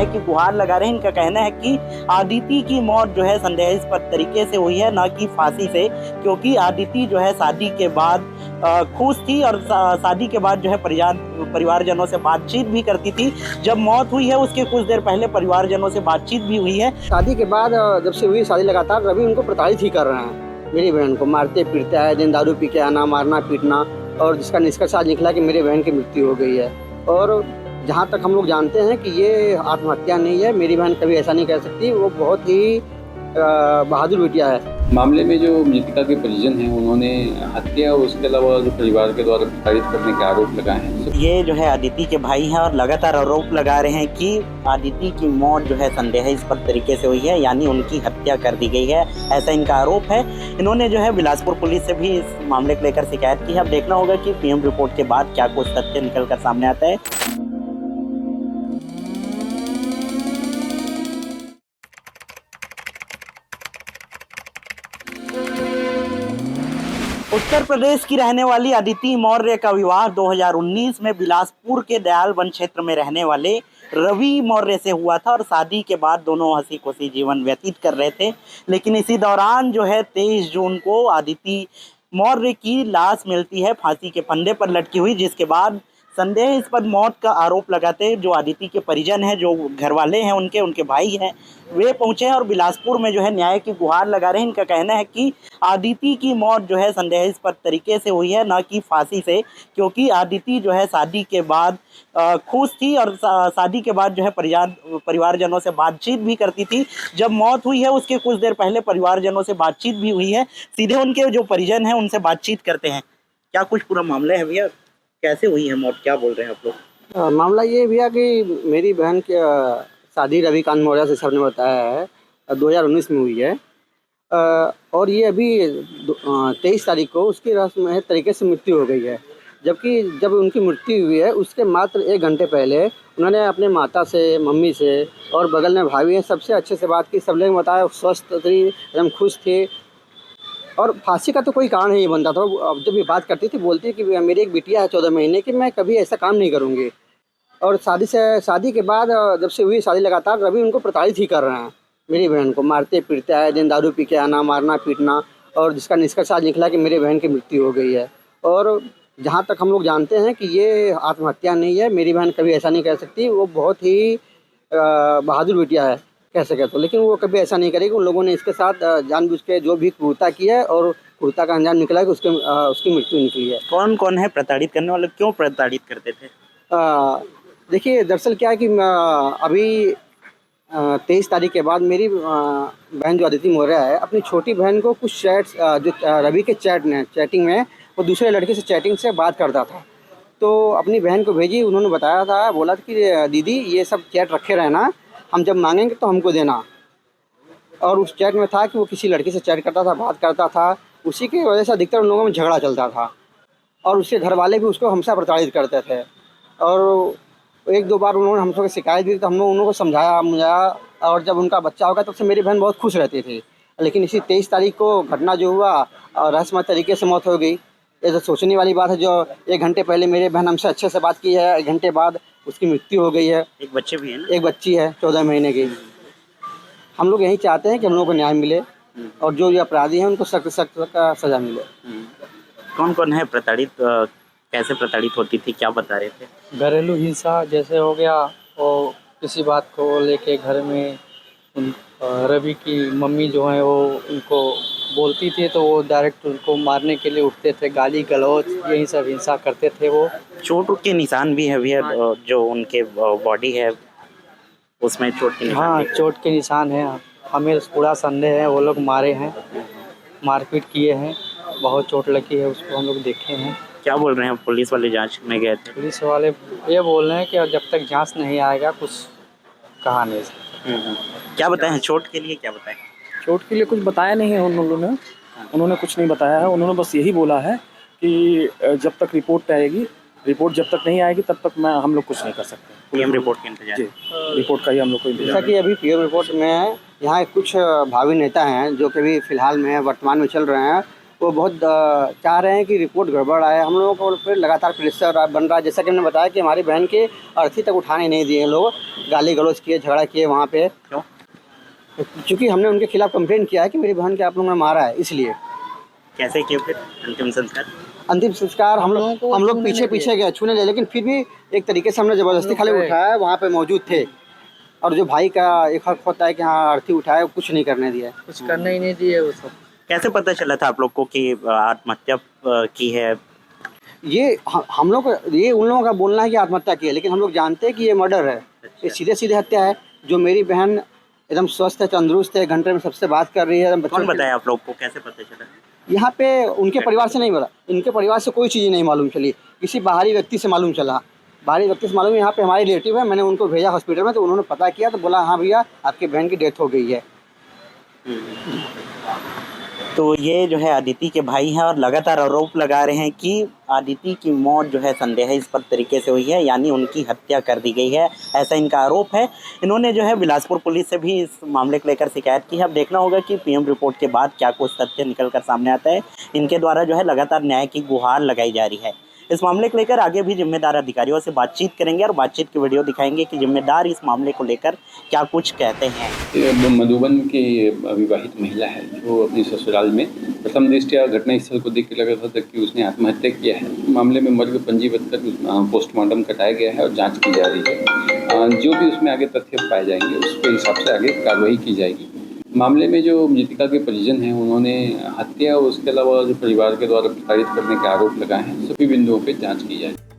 न्याय की गुहार लगा रहे हैं। इनका कहना है कि आदिति की मौत जो है संदेहास्पद तरीके से हुई है, ना कि फांसी से, क्योंकि आदिति जो है शादी के बाद खुश थी और शादी के बाद जो है परिवारजनों से बातचीत भी करती थी। जब मौत हुई है उसके कुछ देर पहले परिवारजनों से बातचीत भी हुई है। शादी के बाद जब से हुई शादी लगातार रवि उनको प्रताड़ित ही कर रहे हैं। मेरी बहन को मारते पीटते आए दिन, दारू पी के आना, मारना पीटना, और जिसका निष्कर्ष आज निकला कि मेरी बहन की मृत्यु हो गई है। और जहाँ तक हम लोग जानते हैं कि ये आत्महत्या नहीं है, मेरी बहन कभी ऐसा नहीं कह सकती, वो बहुत ही बहादुर बिटिया है। मामले में जो मृतका के परिजन हैं उन्होंने हत्या और उसके अलावा जो परिवार के द्वारा प्रताड़ित करने के आरोप लगाए हैं। ये जो है आदिति के भाई हैं और लगातार आरोप लगा रहे हैं कि आदिति की मौत जो है संदेहास्पद तरीके से हुई है, यानी उनकी हत्या कर दी गई है, ऐसा इनका आरोप है। इन्होंने जो है बिलासपुर पुलिस से भी इस मामले को लेकर शिकायत की है। अब देखना होगा कि पीएम रिपोर्ट के बाद क्या कुछ तथ्य निकल कर सामने आता है। उत्तर प्रदेश की रहने वाली अदिति मौर्य का विवाह 2019 में बिलासपुर के दयाल वन क्षेत्र में रहने वाले रवि मौर्य से हुआ था और शादी के बाद दोनों हंसी खुशी जीवन व्यतीत कर रहे थे। लेकिन इसी दौरान जो है 23 जून को अदिति मौर्य की लाश मिलती है फांसी के फंदे पर लटकी हुई, जिसके बाद संदेहास्पद मौत का आरोप लगाते जो आदिति के परिजन हैं, जो घर वाले हैं, उनके भाई हैं, वे पहुंचे हैं और बिलासपुर में जो है न्याय की गुहार लगा रहे हैं। इनका कहना है कि आदिति की मौत जो है संदेहास्पद तरीके से हुई है, ना कि फांसी से, क्योंकि आदिति जो है शादी के बाद खुश थी और शादी के बाद जो है परिवारजनों से बातचीत भी करती थी। जब मौत हुई है उसके कुछ देर पहले परिवारजनों से बातचीत भी हुई है। सीधे उनके जो परिजन हैं उनसे बातचीत करते हैं। क्या कुछ पूरा मामला है भैया, कैसे हुई है मौत, क्या बोल रहे हैं आप लोग? मामला ये भैया कि मेरी बहन की शादी रविकांत मौर्य से सबने बताया है 2019 में हुई है। और ये अभी 23 तारीख को उसकी रस्म तरीके से मृत्यु हो गई है। जबकि जब उनकी मृत्यु हुई है उसके मात्र 1 घंटे पहले उन्होंने अपने माता से, मम्मी से और बगल में भाभी हैं, सबसे अच्छे से बात की। सब लोग बताया स्वस्थ थी, एकदम खुश थे और फांसी का तो कोई कारण नहीं बनता था। अब जब ये बात करती थी बोलती कि मेरी एक बिटिया है 14 महीने की, मैं कभी ऐसा काम नहीं करूँगी। और शादी के बाद जब से हुई शादी लगातार रवि उनको प्रताड़ित ही कर रहे हैं। मेरी बहन को मारते पीटते आए दिन, दारू पी के आना, मारना पीटना, और जिसका निष्कर्ष आज निकला कि मेरी बहन की मृत्यु हो गई है। और जहाँ तक हम लोग जानते हैं कि ये आत्महत्या नहीं है, मेरी बहन कभी ऐसा नहीं कह सकती, वो बहुत ही बहादुर बिटिया है कह सके तो। लेकिन वो कभी ऐसा नहीं करेगी। उन लोगों ने इसके साथ जानबूझ के जो भी क्रूरता की है और क्रूरता का अंजाम निकला कि उसकी मृत्यु निकली है। कौन कौन है प्रताड़ित करने वाले, क्यों प्रताड़ित करते थे? देखिए दरअसल क्या है कि अभी 23 तारीख के बाद मेरी बहन जो अदिति मौर्य है अपनी छोटी बहन को कुछ चैट्स जो रवि के चैटिंग में वो दूसरे लड़के से चैटिंग से बात करता था, तो अपनी बहन को भेजी। उन्होंने बताया था, बोला था कि दीदी ये सब चैट रखे रहना, हम जब मांगेंगे तो हमको देना। और उस चैट में था कि वो किसी लड़की से चैट करता था, बात करता था। उसी की वजह से अधिकतर उन लोगों में झगड़ा चलता था और उसके घर वाले भी उसको हमसे प्रताड़ित करते थे। और 1-2 बार उन्होंने हमसे शिकायत भी, तो हम लोग उनको समझाया। और जब उनका बच्चा होगा तब से मेरी बहन बहुत खुश रहती थी। लेकिन इसी 23 तारीख को घटना जो हुआ रहस्यमय तरीके से मौत हो गई। ये तो सोचने वाली बात है। जो 1 घंटे पहले मेरी बहन हमसे अच्छे से बात की है, 1 घंटे बाद उसकी मृत्यु हो गई है। एक बच्चे भी है ना? एक बच्ची है 14 महीने की। हम लोग यही चाहते हैं कि हम लोग को न्याय मिले और जो अपराधी हैं उनको सख्त का सज़ा मिले। कौन कौन है प्रताड़ित, कैसे प्रताड़ित होती थी, क्या बता रहे थे? घरेलू हिंसा जैसे हो गया, और किसी बात को लेके घर में रवि की मम्मी जो है वो उनको बोलती थी तो वो डायरेक्ट उनको मारने के लिए उठते थे, गाली गलौज यही सब हिंसा करते थे। वो चोट के निशान भी है भैया, जो उनके बॉडी है उसमें चोट के निशान? हाँ, चोट के निशान हैं। हमें पूरा संदेह है वो लोग मारे हैं, मारपीट किए हैं, बहुत चोट लगी है उसको, हम लोग देखे हैं। क्या बोल रहे हैं पुलिस वाले? जांच में गए थे पुलिस वाले ये बोल रहे हैं कि जब तक जांच नहीं आएगा कुछ कहा नहीं सकते। क्या बताएं चोट के लिए, क्या बताएं? चोट के लिए कुछ बताया नहीं है उन्होंने कुछ नहीं बताया है। उन्होंने बस यही बोला है कि जब तक रिपोर्ट आएगी, रिपोर्ट जब तक नहीं आएगी तब तक हम लोग कुछ नहीं कर सकते। पीएम रिपोर्ट के इंतजार? जी, रिपोर्ट का ही हम लोग को इंतजार जैसा कि अभी पीएम रिपोर्ट में यहाँ कुछ भावी नेता हैं जो कि अभी फिलहाल में वर्तमान में चल रहे हैं, वो बहुत चाह रहे हैं कि रिपोर्ट गड़बड़ आए। हम लोगों को फिर लगातार प्रेशर बन रहा है, जैसा कि हमने बताया कि हमारी बहन के अर्थी तक उठाने नहीं दिए लोग, गाली गलौज किए, झगड़ा किए वहाँ पे। क्यों? क्योंकि हमने उनके खिलाफ कंप्लेंट किया है कि मेरी बहन के आप लोगों ने मारा है, इसलिए। कैसे किए फिर अंतिम संस्कार? अंतिम संस्कार हम लोग पीछे गए, छूने गए, लेकिन फिर भी एक तरीके से हमने ज़बरदस्ती खाली उठाया, वहाँ पे मौजूद थे। और जो भाई का एक हक होता है कि हाँ अर्थी उठाए, कुछ नहीं करने दिया। कुछ करने ही नहीं दिए वो सब। कैसे पता चला था आप लोग को कि आत्महत्या की है? ये हम लोग, ये उन लोगों का बोलना है कि आत्महत्या की है, लेकिन हम लोग जानते हैं कि ये मर्डर है। ये सीधे हत्या है। जो मेरी बहन एकदम स्वस्थ है, तंदुरुस्त है, घंटे में सबसे बात कर रही है। कौन बताया आप लोग को, कैसे पता चला? यहाँ पे उनके परिवार से नहीं बोला, इनके परिवार से कोई चीज़ नहीं मालूम चली, किसी बाहरी व्यक्ति से मालूम चला। बाहरी व्यक्ति से मालूम, यहाँ पे हमारे रिलेटिव है, मैंने उनको भेजा हॉस्पिटल में, तो उन्होंने पता किया तो बोला हाँ भैया आपकी बहन की डेथ हो गई है। तो ये जो है अदिति के भाई हैं और लगातार आरोप लगा रहे हैं कि अदिति की मौत जो है संदेहास्पद तरीके से हुई है, यानी उनकी हत्या कर दी गई है, ऐसा इनका आरोप है। इन्होंने जो है बिलासपुर पुलिस से भी इस मामले को लेकर शिकायत की है। अब देखना होगा कि पीएम रिपोर्ट के बाद क्या कुछ तथ्य निकल कर सामने आता है। इनके द्वारा जो है लगातार न्याय की गुहार लगाई जा रही है। इस मामले को लेकर आगे भी जिम्मेदार अधिकारियों से बातचीत करेंगे और बातचीत की वीडियो दिखाएंगे कि जिम्मेदार इस मामले को लेकर क्या कुछ कहते हैं। ये मधुबन की विवाहित महिला है जो अपने ससुराल में प्रथम दृष्टया घटनास्थल को देख के लगा था कि उसने आत्महत्या किया है। मामले में मर्ग पंजीबद्ध कर पोस्टमार्टम कराया गया है और जांच की जा रही है। जो भी उसमें आगे तथ्य पाए जाएंगे उसके हिसाब से आगे कार्रवाई की जाएगी। मामले में जो मृतिका के परिजन हैं उन्होंने हत्या और उसके अलावा जो परिवार के द्वारा प्रताड़ित करने के आरोप लगाए हैं, सभी बिंदुओं पर जाँच की जाएगी।